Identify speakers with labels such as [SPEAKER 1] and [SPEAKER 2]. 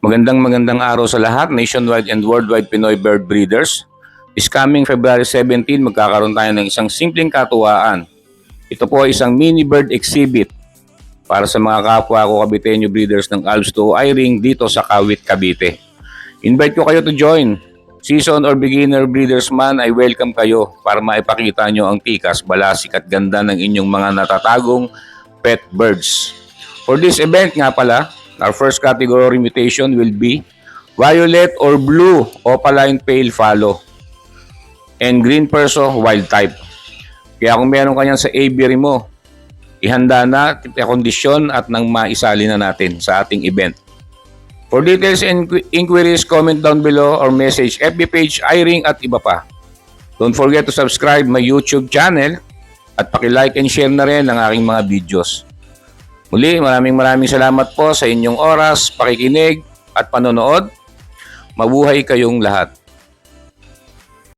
[SPEAKER 1] Magandang araw sa lahat, nationwide and worldwide Pinoy bird breeders. This coming February 17, magkakaroon tayo ng isang simpleng katuwaan. Ito po ay isang mini bird exhibit para sa mga kapwa ko Caviteño breeders ng Alps 2 Eye-Ring dito sa Kawit, Cavite. Invite ko kayo to join. Season or beginner breeders man, ay welcome kayo para maipakita nyo ang tikas, balasik at ganda ng inyong mga natatagong pet birds. For this event nga pala, our first category mutation will be violet or blue opaline pale fallow and green perso wild type. Kaya kung meron ka yan sa aviary mo, ihanda na, kondisyon at nang maisali na natin sa ating event. For details and inquiries, comment down below or message FB page, Eye-Ring at iba pa. Don't forget to subscribe my YouTube channel at paki-like and share na rin ang aking mga videos. Muli, maraming salamat po sa inyong oras, pakikinig at panonood. Mabuhay kayong lahat.